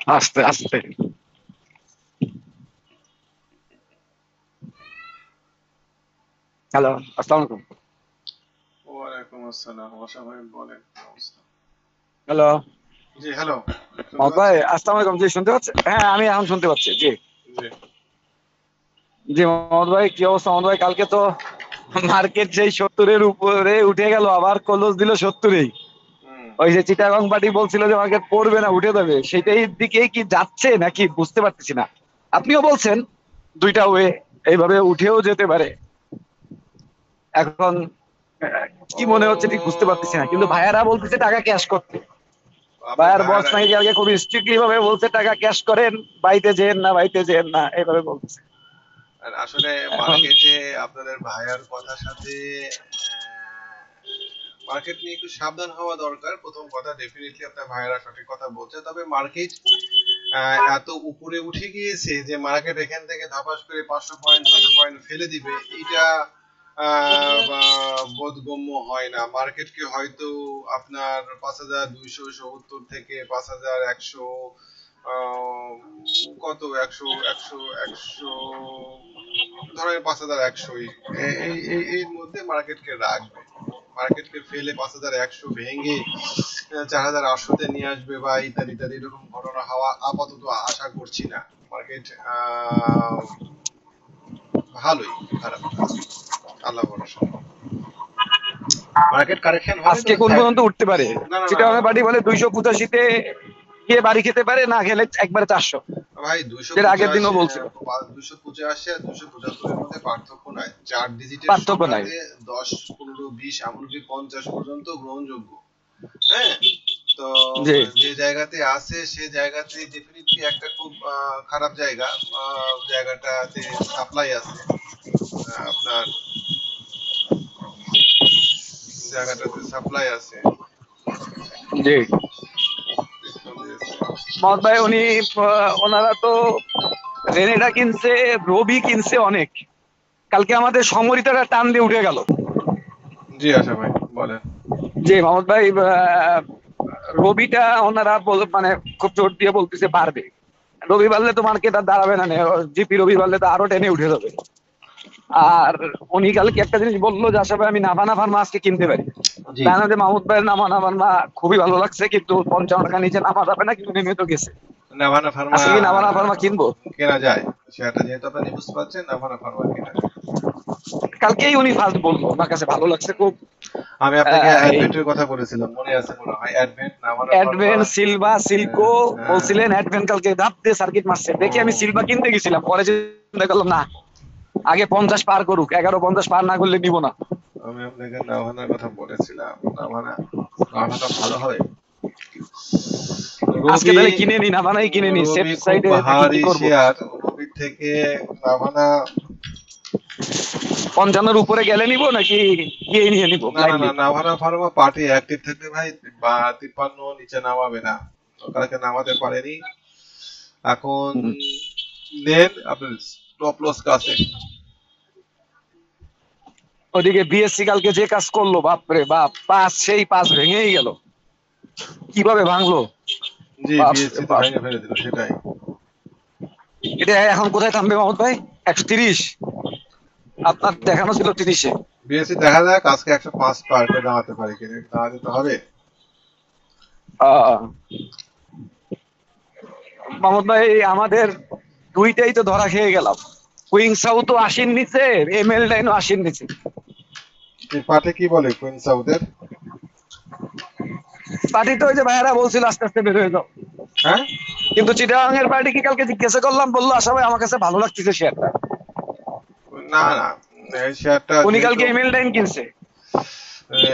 আস্তে আস্তে। হ্যালো, আসসালামু আলাইকুম। ওয়ালাইকুম আসসালাম। আশা ভাই বলেন কি অবস্থা? হ্যালো জি হ্যালো, শুনতে মোহাম্মদ ভাই, পাচ্ছেন? আসসালামু আলাইকুম। জি, শুনতে পাচ্ছেন? হ্যাঁ, আমি এখন শুনতে পাচ্ছি। জি জি জি মোহাম্মদ ভাই, কি অবস্থা? মোহাম্মদ ভাই, কালকে তো মার্কেট সেই 70-এর উপরে উঠে গেল, আবার ক্লোজ দিল 70-এই। হুম। ওই যে চিটাগং পার্টি বলছিল যে মার্কেট পড়বে না, উঠে যাবে, সেটাই দিকেই কি যাচ্ছে নাকি বুঝতে পারতেছি না। আপনিও বলছেন দুইটা ওয়ে, এইভাবে উঠেও যেতে পারে। এখন কি মনে হচ্ছে ঠিক বুঝতে পারতেছি না, কিন্তু ও ভাইয়ারা বলতেছে টাকা ক্যাশ করতে। আপনার ভাইয়ার বস ভাইয়ারা নাকি কালকে খুব স্ট্রিক্টলি ভাবে বলছে টাকা ক্যাশ করেন, বাইতে যেন না, বাইতে যেন না, এইভাবে বলতেছে। আর আসলে এখন মার্কেটে আপনাদের ভাইয়ার কথার সাথে মার্কেট নিয়ে একটু সাবধান হওয়া দরকার। প্রথম কথা, ডেফিনেটলি আপনার ভাইয়ারা সঠিক কথা বলছে, তবে মার্কেট এত উপরে উঠে গিয়েছে যে মার্কেট এখান থেকে ধাপাস করে 500 পয়েন্ট 600 পয়েন্ট ফেলে দিবে, এইটা বোধগম্য হয় না। মার্কেটকে হয়তো আপনার 5270 থেকে 5100, কত, 100 ধরেন 5100, এর মধ্যে মার্কেটকে রাখবে। মার্কেটকে ফেলে 5100 ভেঙে 4800-তে নিয়ে আসবে বা ইত্যাদি ইত্যাদি এরকম ঘটনা হওয়া আপাতত আশা করছি না। মার্কেট ভালোই, খারাপ না, আল্লাহ ভরসা। মার্কেট কারেকশন হবে তো আজকে কোন পর্যন্ত উঠতে পারে? না না না চিটাগাং পার্টি বলে 285-তে গিয়ে বাড়ি খেতে পারে, না খেলে একবারে 400, ভাই, যেটা আগের দিনও বলছিল। 285 আর 275-এর মধ্যে পার্থক্য নাই। 4 ডিজিটের পার্থক্য নাই। সংখ্যাতে 10, 15, 20, এমনকি 50 পর্যন্ত গ্রহণযোগ্য। হ্যাঁ, তো জি যে জায়গাতে আছে সে জায়গাতে ডেফিনেটলি একটা খুব খারাপ জায়গা। জায়গাটাতে সাপ্লাই আছে, আপনার জায়গাটাতে সাপ্লাই আছে। জি দেখুন যে মহম্মদ ভাই, উনি ওনারা তো রেনেটা কিনছে, রবি কিনছে অনেক। কালকে আমাদের সমরিতাটা টান দিয়ে উঠে গেল। জি আশা ভাই বলেন। জি মোহাম্মদ ভাই, রবিটা ওনারা মানে খুব জোর দিয়ে বলতেছে পারবে। রবি বাড়লে তো মার্কেট আর দাঁড়াবে না, জিপি রবি বাড়লে তো আরো টেনে উঠে যাবে। আর উনি কালকে একটা জিনিস বললো যে আশা ভাই, আমি নাভানা ফার্মা আজকে কিনতে পারি। জি, তাই না, যে মাহমুদ ভাইয়ের নাভানা ফার্মা খুবই ভালো লাগছে, কিন্তু 55 টাকা নিচে নামা যাবে না, কিন্তু নেমে তো গেছে। নাভানা ফার্মা আজকে কি নাভানা ফার্মা কিনবো? কেনা যায়, সেটা যেহেতু আপনারা বুঝতে পারছেন, নাভানা ফার্মা কেনা যায়। কালকেই উনি ফার্স্ট বললো, ওনার কাছে ভালো লাগছে খুব। আমি আপনাকে এই অ্যাডভেন্টের কথা বলেছিলাম, মনে আছে মনে হয়, Advent, Navana pharma. Advent, Silva, Silco হ্যাঁ, বলছিলেন। অ্যাডভেন কালকে ধাপ দিয়ে সার্কিট মারছে, দেখি আমি হুম, সিলভা কিনতে গেছিলাম, পরে চিন্তা করলাম না, আগে 50 পার করুক, 1150 পার না করলে নিব না। আমি আপনাকে নাভানার কথা বলেছিলাম। নাভানা, নাভানা ভালো হবে। আজকে রবি, তাহলে কিনে নি, না বানাই কিনে নি, সেফ রবি খুব সাইডে থাকি, কি ভারী করবো। শেয়ার। রবির থেকে নাভানা, 55-এর উপরে গেলে নিব নাকি গিয়ে নিয়ে নিবো না না না, blindly? Navana Pharma party active থাকবে ভাই, বা 53 নিচে নামাবে না, কালকে নামাতে পারেনি। এখন নেন আপনার স্টপ লস কাছে। ওদিকে বিএসসি কালকে যে কাজ করলো, বাপরে বাপ, পাস সেই পাস ভেঙেই গেল, কিভাবে ভাঙলো, জি, বাপ রে বিএসসি তো বাপ। ভেঙে ফেলে দিল, সেটাই। এটা এখন কোথায় থামবে মোহাম্মদ ভাই? 130, আপনার দেখানো ছিল 30-এ। বিএসসি দেখা যাক আজকে 105 পার করে দাঁড়াতে পারে কিনা, দাঁড়াতে তো হবে। আহ মোহাম্মদ ভাই, আমাদের দুইটাই তো ধরা খেয়ে গেলাম। কুইংসাও তো 80-র নিচে, এমএল লাইনও 80-র নিচে। এই পার্টি কি বলে কুইন সাউথের? পার্টি তো ওই যে ভাইয়ারা বলছিল আস্তে আস্তে বের হয়ে যাও, হ্যাঁ, কিন্তু চিটাগাং এর পার্টি কি কালকে জিজ্ঞাসা করলাম, বললো আশা ভাই আমার কাছে ভালো লাগতেছে শেয়ারটা। না না, এই শেয়ারটা উনি যেহেতু কালকে এমএল লাইন কিনছে।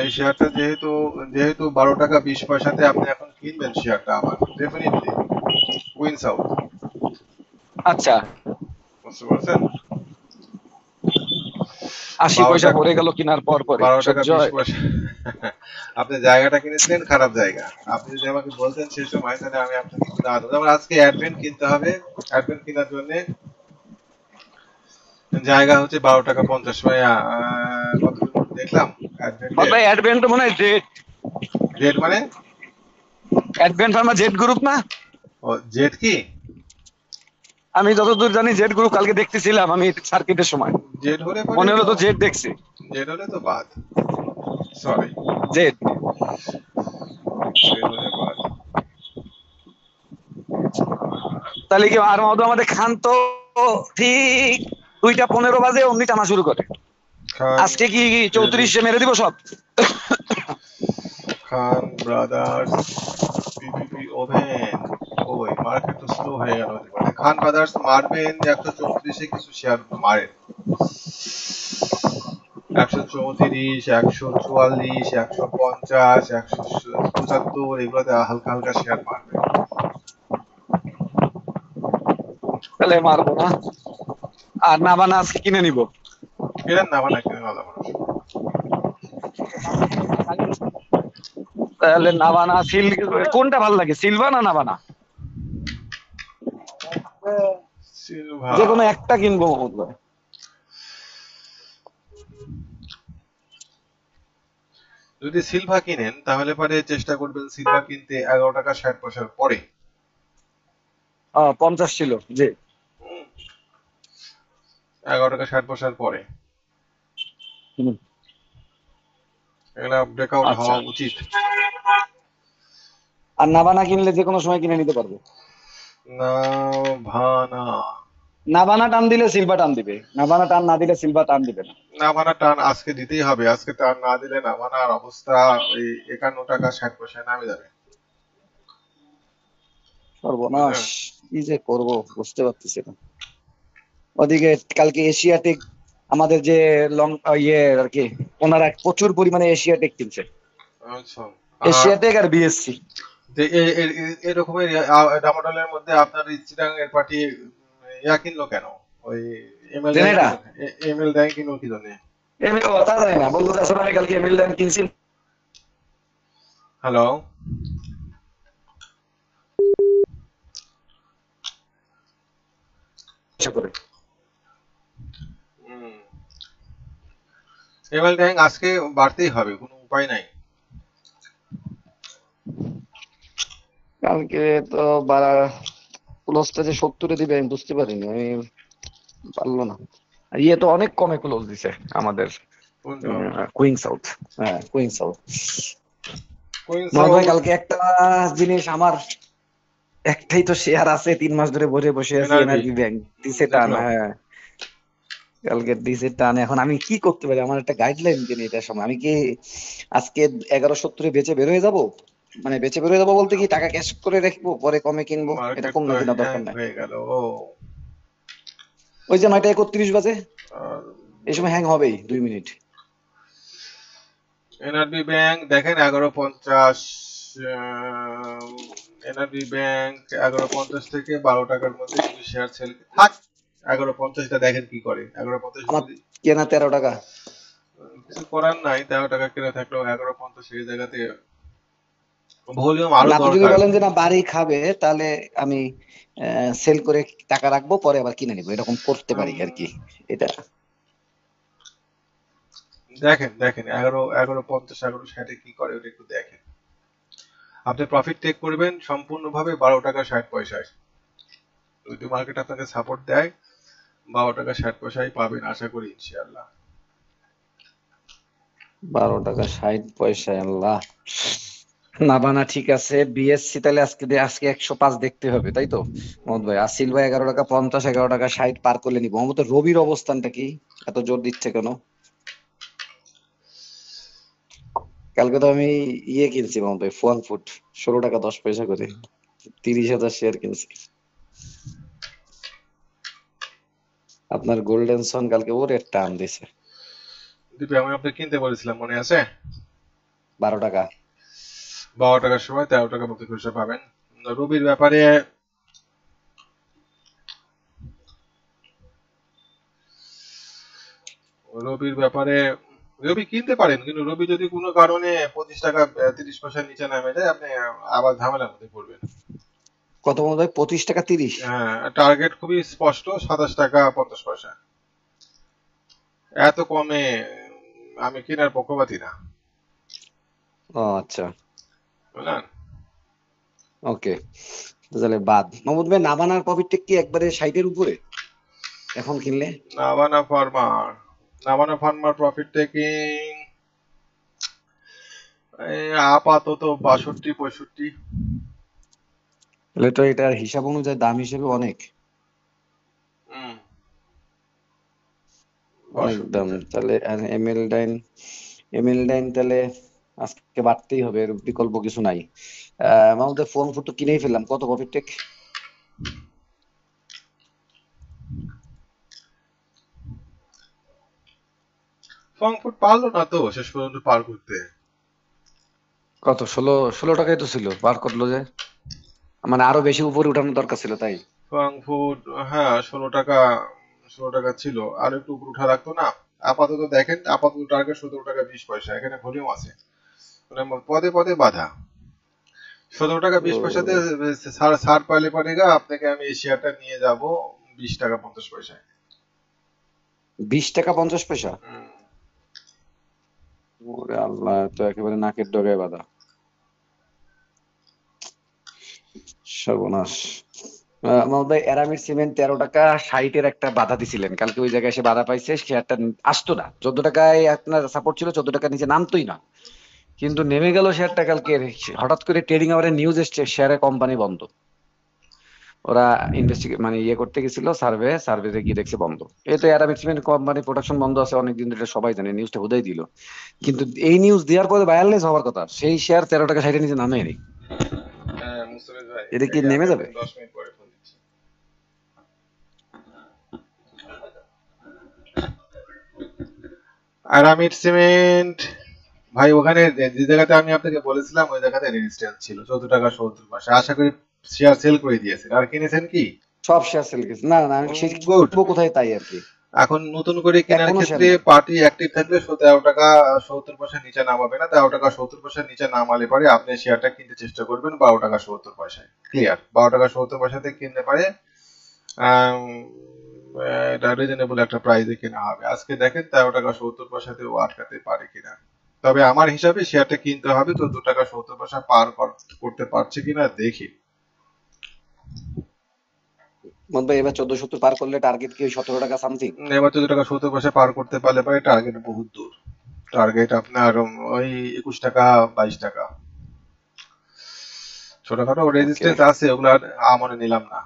এই শেয়ারটা যেহেতু যেহেতু 12 টাকা 20 পয়সাতে আপনি এখন কিনবেন শেয়ারটা, আমার ডেফিনেটলি কুইন সাউথ। আচ্ছা, বুঝতে পারছেন? 80 বারো পয়সা টাকা পড়ে গেল কেনার পর পরে, 12 টাকা 20 সহ্য হয়? পয়সা আপনি জায়গাটা কিনেছিলেন খারাপ জায়গা। আপনি যদি আমাকে বলতেন সেই সময়, তাহলে আমি আপনাকে একটু দাঁড়াতাম। যেমন আজকে অ্যাডভেন্ট কিনতে হবে, অ্যাডভেন্ট কেনার জন্য জায়গা হচ্ছে 12 টাকা 50 পয়সা। কতদিন দেখলাম অ্যাডভেন্টের ভাই অ্যাডভেন্ট তো মনে হয় জেড, রেট, মানে অ্যাডভেন্ট ফার্মা জেড গ্রুপ না? ও জেট কি? আমি যতদূর জানি জেড গ্রুপ কালকে দেখতেছিলাম আমি সার্কিটের সময়, জেট হলে পরে মনে হলো তো, তো জেড দেখছি। জেট হলে তো বাদ, সরি, জেড। জেট হলে বাদ। তাহলে কি আর মধু আমাদের খান তো ঠিক 2টা 15 বাজে অমনি টানা শুরু করে। খান আজকে কি 34 মেরে দিব সব? খান ব্রাদার্স পিপিপি ওভেন, ওই মার্কেট তো স্লো হয়ে গেল হতে পারে। খান ব্রাদার্স মারবেন 134-এ, কিছু শেয়ার মারেন 134, 144, 150, 175, এগুলোতে হালকা হালকা শেয়ার মারবে। তাহলে মারবো না। আর না বানা আজকে কিনে নিব। কিনেন না, মানে কিনেন আলাদা মানুষ। তাহলে নাবানা কোনটা ভালো লাগে, সিলভা না নাবানা? সিলভা, যে কোনো একটা কিনবো মহম্মদ ভাই। যদি সিলভা কিনেন তাহলে পরে চেষ্টা করবেন সিলভা কিনতে 11 টাকা 60 পয়সার পরে। 50 ছিল যে। 11 টাকা 60 পয়সার পরে হুম, এগুলা ব্রেকআউট আচ্ছা। হওয়া উচিত। আর নাবানা কিনলে যে কোনো সময় কিনে নিতে পারবো। না ভানা, নাবানা টান দিলে সিলভা টান দিবে, নাবানা টান না দিলে সিলভা টান দিবে না। না ভানা টান আজকে দিতেই হবে, আজকে টান না দিলে না ভানার অবস্থা ওই 51 টাকা 60 পয়সায় নামে যাবে, সর্বনাশ। বুঝলেন? কি যে করব বুঝতে পারতেছি না। ওদিকে কালকে এশিয়াটেক আমাদের যে লং ইয়ে আর কি, ওনারা প্রচুর পরিমাণে এশিয়াটেক কিনছে। আচ্ছা, এশিয়াটেক আর বিএসসি। যে এরকমের ডামাডোলের মধ্যে আপনার চিটাং এর পার্টি ইয়া কিনলো কেন? ওই এমএল ড্যাং জেনেটা কিনলো, এমএল ড্যাং কিনলো কি জন্য? এমনি তা জানি না, বলতে আসলে আমি কালকে এমিল ডান কিনছি হ্যালো, আশা করে। এমএল ড্যাং আজকে বাড়তেই হবে, কোনো উপায় নাই। কালকে তো বাড়া ক্লোজটা যে 70-এ দিবে আমি বুঝতে পারিনি, আমি পারলো না। আর ইয়ে তো অনেক কমে ক্লোজ দিছে আমাদের কোনটা? Cooing south. হ্যাঁ কুইং সাউথ। কুইন মনে হয় সাউথ, কালকে একটা জিনিস আমার, একটাই তো শেয়ার আছে 3 মাস ধরে বসে বসে আছি, এনআরবি এনআরবি ব্যাংক দিছে টান। দেখলাম। হ্যাঁ কালকে দিছে টান। এখন আমি কি করতে পারি, আমার একটা গাইডলাইন দিন এটার সময়। আমি কি আজকে 1170-এ বেচে বের হয়ে যাবো? মানে বেচে বের হয়ে যাবো বলতে কি টাকা ক্যাশ করে রাখবো পরে কমে কিনবো, এটা মার্কেট কম তো না কিনা হ্যাং দরকার নাই। হয়ে গেল। ওই যে 9টা 31 বাজে, আর এই সময় হ্যাং হবেই 2 মিনিট। এনআরবি ব্যাংক দেখেন 1150, এনআরবি ব্যাংক 1150 থেকে 12 টাকার মধ্যে কিছু শেয়ার সেল থাক। 1150টা দেখেন কি করে, 1150 আমার যদি কেনা 13 টাকা। কিছু করার নাই, 13 টাকা কিনে থাকলেও 1150 এই জায়গাতে ভলিউম আর আরো আপনি যদি দরকার। বলেন যে না বাড়ি খাবে, তাহলে আমি সেল করে টাকা রাখবো পরে আবার কিনে নিবো, এরকম করতে পারি উম, আর কি। এটা দেখেন দেখেন 1150 1160 কি করে ওটা একটু দেখেন। আপনি প্রফিট টেক করবেন সম্পূর্ণভাবে 12 টাকা 60 পয়সায়। যদি মার্কেট আপনাকে সাপোর্ট দেয় 12 টাকা 60 পয়সায় পাবেন আশা করি ইনশাআল্লাহ। 12 টাকা 60 পয়সা, আল্লাহ। না বানা ঠিক আছে। বিএসসি তাহলে আজকে 105 দেখতে হবে তাই তো মোহাম্মদ ভাই? আসিল ভাই 11 টাকা 50, 11 টাকা 60 পার করলে নিবো। আমাদের রবির অবস্থানটা কি, এত জোর দিচ্ছে কেন? কালকে তো আমি ইয়ে কিনছি মোহাম্মদ ভাই, ফুয়াং ফুড 16 টাকা 10 পয়সা করে 30,000 শেয়ার কিনছি। আপনার গোল্ডেন সন কালকে ওর একটা টান দিছে দীপে আমি আপনাকে কিনতে বলেছিলাম মনে আছে? 12 টাকা। 12 টাকার সময় 13 টাকা মতো পয়সা পাবেন। রবির ব্যাপারে রবির ব্যাপারে রবি কিনতে পারেন, কিন্তু রবি যদি কোনো কারণে 25 টাকা 30 পয়সার নিচে নামে যায় আপনি আবার ঝামেলার মধ্যে পড়বেন। কত মোহাম্মদ ভাই, 25 টাকা 30? হ্যাঁ, টার্গেট খুবই স্পষ্ট 27 টাকা 50 পয়সা। এত কমে আমি কেনার পক্ষপাতী না, ও আচ্ছা, বুঝলেন? ওকে। তাহলে বাদ। মোহাম্মদ ভাই, নাবানার প্রফিটটা কি একবারে 60-এর উপরে এখন কিনলে? Navana farmer, Navana farmer profit taking আপাতত 62-65। তাহলে তো এটার হিসাব অনুযায়ী দাম হিসেবে অনেক হুম, অনেক 62 দাম। তাহলে এমএল ডাইন তাহলে আজকে বাড়তেই হবে, এর বিকল্প কিছু নাই। আমাদের ফোন তো কিনেই ফেললাম, কত প্রফিট টেক? ফ্রাঙ্কফুর্ট পারলো না তো শেষ পর্যন্ত পার করতে। কত, 16 টাকায় তো ছিল, পার করলো যে। মানে আরো বেশি উপরে উঠানোর দরকার ছিল, তাই। ফ্রাঙ্কফুর্ট, হ্যাঁ 16 টাকা, 16 টাকা ছিল, আর একটু উপর উঠা রাখতো না। আপাতত দেখেন, আপাতত টার্গেট 17 টাকা 20 পয়সা, এখানে ভলিউম আছে, মানে পদে পদে বাধা। 17 টাকা 20 পয়সাতে ও, ছাড় পাইলে পারেগা আপনাকে আমি এই শেয়ারটা নিয়ে যাব 20 টাকা 50 পয়সায়। 20 টাকা 50 পয়সা? হুম, ওরে আল্লাহ, তো একেবারে নাকের ডগায় বাঁধা, সর্বনাশ। মোহাম্মদ ভাই, অ্যারামিড সিমেন্ট 13 টাকা 60-এর একটা বাধা দিছিলেন কালকে, ওই জায়গায় এসে বাধা পাইছে, শেয়ারটা আসতো না। 14 টাকায় আপনার সাপোর্ট ছিল, 14 টাকার নিচে নামতোই না, কিন্তু নেমে গেল শেয়ারটা কালকে। হঠাৎ করে ট্রেডিং আওয়ারে নিউজ এসছে শেয়ারের কোম্পানি বন্ধ। ওরা মানে করতে গেছিল, সার্ভেতে গিয়ে দেখছে বন্ধ। এই তো অ্যারাবিক সিমেন্ট কোম্পানি প্রোডাকশন বন্ধ আছে অনেকদিন ধরে, এটা সবাই জানে, নিউজটা হুদাই দিল। কিন্তু এই নিউজ দেওয়ার পরে ভাইরালাইজ হওয়ার কথা, সেই শেয়ার 13 টাকা 60-এর নিচে নামে নি। হ্যাঁ মুস্তাফিজ ভাই, এটা কি এই আমি নেমে যাবে? আপনাকে 10 মিনিট পরে ফোন দিচ্ছি। আরামিড সিমেন্ট ভাই, ওখানে যে জায়গাতে আমি আপনাকে বলেছিলাম ওই জায়গাতে রেজিস্ট্যান্স ছিল 14 টাকা 70 পয়সা, আশা করি শেয়ার সেল করে দিয়েছেন। আর কিনেছেন কি? সব শেয়ার সেল গেছে। না না, আমি সেই গুড। কিনবো কোথায়, তাই আর কি। এখন নতুন করে কেনার এখনো শেয়ার ক্ষেত্রে নাই। পার্টি অ্যাক্টিভ থাকলে 13 টাকা 70 পয়সার নিচে নামাবে না। 13 টাকা 70 পয়সার নিচে নামালে পারে আপনি শেয়ারটা কিনতে চেষ্টা করবেন 12 টাকা 70 পয়সায়। ক্লিয়ার? 12 টাকা 70 পয়সাতে কিনতে পারে, আম, এটা রিজনেবল একটা প্রাইসে কেনা হবে। আজকে দেখেন 13 টাকা 70 পয়সাতে ও আটকাতে পারে কিনা। তবে আমার হিসাবে শেয়ারটা কিনতে হবে 14 টাকা 70 পয়সা পার করতে পারছে কিনা দেখি। মোহাম্মদ ভাই, এবার 1470 পার করলে টার্গেট কি ওই 17 টাকা সামথিং? এবার 14 টাকা 70 পয়সা পার করতে পারলে পরে টার্গেট বহুত দূর। টার্গেট আপনার ওই 21 টাকা 22 টাকা। ছোটখাটো ওকে, রেজিস্ট্যান্স আছে, ওগুলো আর আমনে নিলাম না।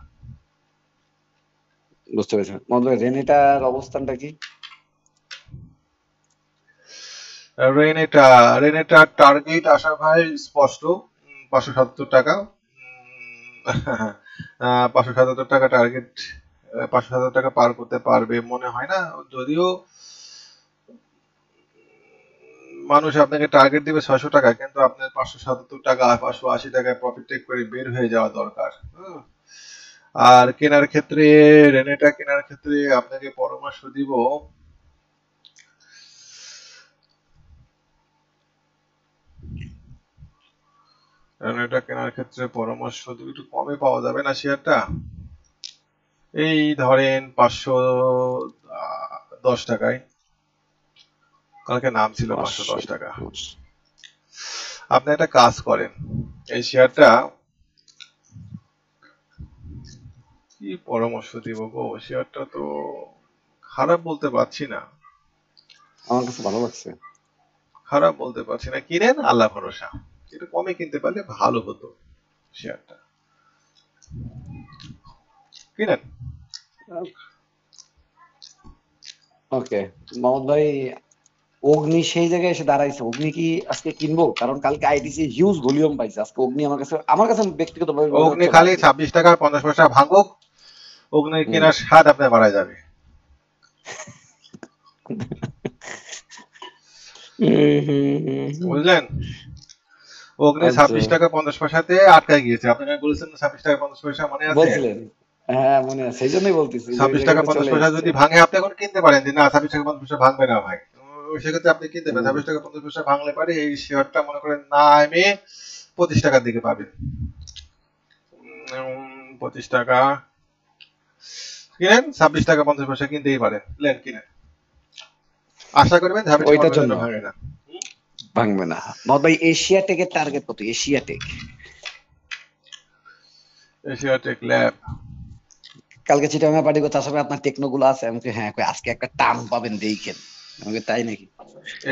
বুঝতে পেরেছি। মোহাম্মদ ভাই, রেনেটার অবস্থানটা কি? রেনেটা, রেনেটার টার্গেট আশা ভাই স্পষ্ট, 577 টাকা। 577 টাকা টার্গেট, 577 টাকা পার করতে পারবে মনে হয় না। যদিও মানুষ আপনাকে টার্গেট দিবে 600 টাকা, কিন্তু আপনার 577 টাকা 580 টাকায় প্রফিট টেক করে বের হয়ে যাওয়া দরকার। হুম। আর কেনার ক্ষেত্রে, রেনেটা কেনার ক্ষেত্রে আপনাকে পরামর্শ দিব, রেনেটা কেনার ক্ষেত্রে পরামর্শ দিব একটু কমে পাওয়া যাবে না শেয়ারটা? এই ধরেন 510 টাকায়, কালকে নাম ছিল 510 টাকা। 510। আপনি একটা কাজ করেন, এই শেয়ারটা, কি পরামর্শ দিব গো, শেয়ারটা তো খারাপ বলতে পারছি না, আমার কাছে ভালো লাগছে। খারাপ বলতে পারছি না, কিনেন আল্লাহ ভরসা। একটু কমে কিনতে পারলে ভালো হতো শেয়ারটা, কিনেন। ওকে মোহাম্মদ ভাই, অগ্নি সেই জায়গায় এসে দাঁড়াইছে, অগ্নি কি আজকে কিনবো? কারণ কালকে আইটিসি হিউজ ভলিউম পাইছে, আজকে অগ্নি আমার কাছে ব্যক্তিগত ভাবে মনে অগ্নি হচ্ছে খালি বাড়বে। 26 টাকা 50 পয়সা ভাঙুক, অগ্নি হুম। কেনার স্বাদ আপনার বাড়া যাবে। বুঝলেন? অগ্নি আচ্ছা, 26 টাকা 50 পয়সাতে আটকায় গিয়েছে, আপনাকে বলেছেন 26 টাকা 50 পয়সা, মনে আছে? বলছিলেন। হ্যাঁ, মনে আছে, সেই জন্যই বলতেছি যে ওই ছাব্বিশ টাকা জায়গাতে পঞ্চাশ চলে পয়সা এসছে। যদি ভাঙে আপনি এখন কিনতে পারেন, যে না 26 টাকা 50 পয়সা ভাঙবে না ভাই, সেক্ষেত্রে আপনি কিনতে পারেন। হুম, 26 টাকা 50 পয়সা ভাঙলে পারে এই শেয়ারটা মনে করেন নামে 25 টাকার দিকে পাবেন। 25 টাকা কিনেন, 26 টাকা 50 পয়সা কিনতেই পারেন, কিনেন কিনেন, আশা করবেন ধাপে ওইটার কর্মের জন্য জন্য ভাঙে না। ভাঙবে না। মোহাম্মদ ভাই, এশিয়া টেকের টার্গেট কত? Asia tech? Asiatech lab. কালকে চিটাগাং পার্টি করতে আসামে আপনার টেকনো গুলো আছে, আমাকে হ্যাঁ কই আজকে একটা টান পাবেন দেখেন, আমাকে তাই নাকি?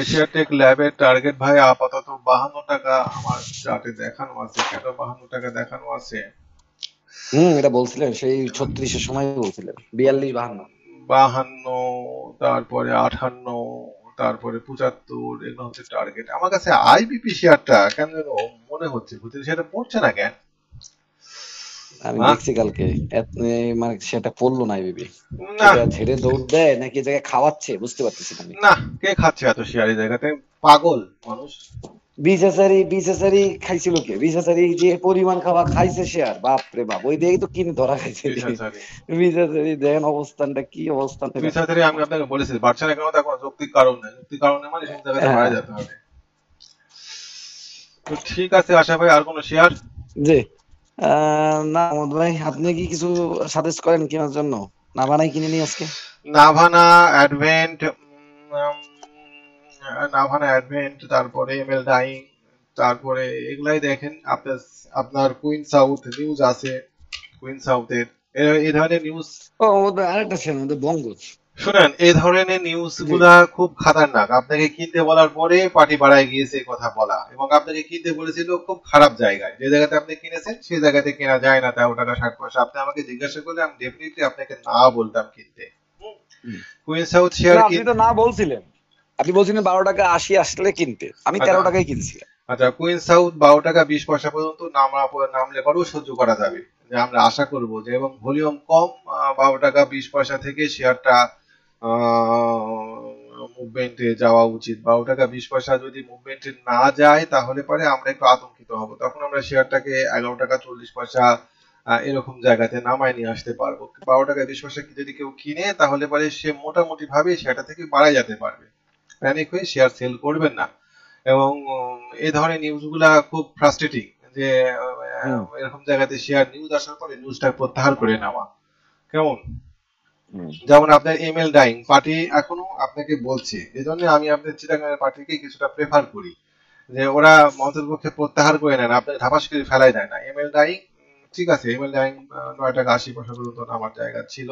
এশিয়াটেক ল্যাবের টার্গেট ভাই আপাতত 52 টাকা আমার চার্টে দেখানো আছে। কেন 52 টাকা দেখানো আছে? এটা বলছিলেন সেই 36 এর সময় বলছিলেন, 42-52। 52, তারপরে 58, তারপরে 75, এগুলো হচ্ছে টার্গেট। আমার কাছে আইবিপি শেয়ারটা কেন যেন মনে হচ্ছে বুঝতে সেটা পড়ছে না কেন? আমি হ্যাঁ? দেখছি কালকে মানে সেটা পড়লো না বিবি, না এটা ঝেড়ে দৌড় দেয় নাকি এই জায়গায় খাওয়াচ্ছে বুঝতে পারতেছি না আমি। না, কে খাচ্ছে এত শেয়ার এই জায়গাতে? পাগল মানুষ। বিশেষারি খাইছিল কে? বিশেষারি যে পরিমাণ খাওয়া খাইছে শেয়ার, বাপ রে বাপ, ওই দিকেই তো কিনে ধরা খাইছে। 20,000 বিশেষারি দেখেন অবস্থানটা কি অবস্থান এটা। 20,000 আমি আপনাকে বলেছি বাড়ছে না কেন, তার কোনো যৌক্তিক কারণ নেই। যৌক্তিক কারণ নেই মানে সেই জায়গাতে হ্যাঁ, বাড়া যেতে হবে। তো ঠিক আছে আশা ভাই, আর কোনো শেয়ার? জি। না মোহাম্মদ ভাই, আপনি কি কিছু সাজেস্ট করেন কেনার জন্য? না বানাই কিনে নি আজকে। নাভানা অ্যাডভেন্ট, নাভানা অ্যাডভেন্ট, তারপরে এমএল ডাইং, তারপরে এগুলাই দেখেন। আপনার আপনার কুইন সাউথ নিউজ আছে, কুইন সাউথের এই ধরনের নিউজ। ও মোহাম্মদ ভাই, আরেকটা শেয়ার মধ্যে বঙ্গজ। শুনেন, এই ধরনের নিউজ জি। গুলা খুব খাতারনাক। আপনাকে কিনতে বলার পরে পার্টি বাড়ায় গিয়েছে এই কথা বলা, এবং আপনাকে কিনতে বলেছিল খুব খারাপ জায়গায়। যে জায়গাতে আপনি কিনেছেন সেই জায়গাতে কেনা যায় না 13 টাকা 60 পয়সা। আপনি আমাকে জিজ্ঞাসা করলে আমি ডেফিনেটলি আপনাকে না বলতাম কিনতে। কুইন সাউথ শেয়ার না কি? আপনি তো না বলছিলেন, আপনি বলছিলেন 12 টাকা 80 আসলে কিনতে, আমি আচ্ছা 13 টাকায় কিনছিলাম। আচ্ছা, কুইন সাউথ 12 টাকা 20 পয়সা পর্যন্ত নামলে পরেও সহ্য করা যাবে, যে আমরা আশা করব যে, এবং ভলিউম কম। 12 টাকা 20 পয়সা থেকে শেয়ারটা মুভমেন্টে যাওয়া উচিত। 12 টাকা 20 পয়সা যদি মুভমেন্টে না যায় তাহলে পরে আমরা একটু আতঙ্কিত হব, তখন আমরা শেয়ারটাকে 11 টাকা 40 পয়সা এরকম জায়গাতে নামায় নিয়ে আসতে পারবো। 12 টাকা 20 পয়সা যদি কেউ কিনে তাহলে পরে সে মোটামুটি ভাবে শেয়ারটা থেকে বাড়ায় যেতে পারবে। প্যানিক হয়ে শেয়ার সেল করবেন না। এবং এই ধরনের নিউজগুলা খুব ফ্রাস্ট্রেটিং, যে হুম এরকম জায়গাতে শেয়ার নিউজ আসার পরে নিউজটা প্রত্যাহার করে নেওয়া কেমন? হুম। যেমন আপনার এমএল ডাইং পার্টি এখনো আপনাকে বলছে, এজন্য আমি আপনার চিটাগাংয়ের পার্টিকে কিছুটা প্রেফার করি, যে ওরা অন্ততপক্ষে প্রত্যাহার করে নেয় না, আপনার ধাপাস করে ফেলাই দেয় না। এমএল ডাইং ঠিক আছে, এমএল ডাইং 9 টাকা 80 পয়সা পর্যন্ত আমার জায়গা ছিল।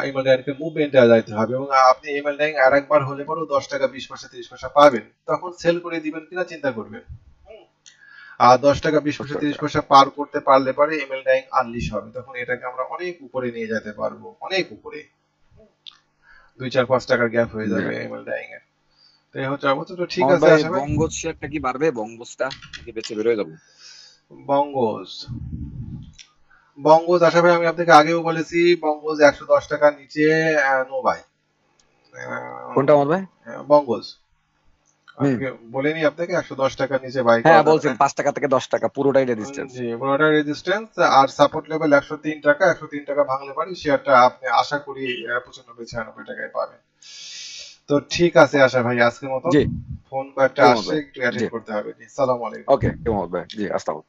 এমএল ডাইংকে মুভমেন্টে যাইতে হবে, এবং আপনি এমএল ডাইং আর একবার হলে পরেও 10 টাকা 20 পয়সা 30 পয়সা পাবেন, তখন সেল করে দিবেন কিনা চিন্তা করবেন। আর 10 টাকা 20 পয়সা 30 পয়সা পার করতে পারলে পরে এমএল ডাইং আনলিশ হবে, তখন এটাকে আমরা অনেক উপরে নিয়ে যেতে পারবো, অনেক উপরে। 2-4-5 টাকার গ্যাপ হয়ে জি। যাবে এমএল ডাইং এর। তো এই হচ্ছে অবস্থা। তো ঠিক মোহাম্মদ আছে ভাই, আশা ভাই। বঙ্গজ শেয়ারটা কি বাড়বে? বঙ্গজটা নাকি বেঁচে বেরোয় যাবো? বঙ্গজ, বঙ্গজ আশা ভাই আমি আপনাকে আগেও বলেছি, বঙ্গজ 110 টাকার নিচে নো বাই। কোনটা মোহাম্মদ ভাই? বঙ্গজ হুম। আজকে বলিনি আপনাকে 110 টাকার নিচে বাই হ্যাঁ করা যাবে বলছেন, না? 5 টাকা থেকে 10 টাকা পুরোটাই রেজিস্ট্যান্স। জি, পুরোটা রেজিস্ট্যান্স। আর সাপোর্ট লেভেল 103 টাকা, 103 টাকা ভাঙলে পারি শেয়ারটা আপনি আশা করি 95-96 টাকায় পাবেন। তো ঠিক আছে আশা ভাই, আজকের মতো জি ফোন কয়েকটা জি মোহাম্মদ আসছে, ভাই। একটু জি অ্যাটেন্ড করতে হবে। জি, সালাম আলাইকুম। ওকে মোহাম্মদ ভাই, জি আসসালাম।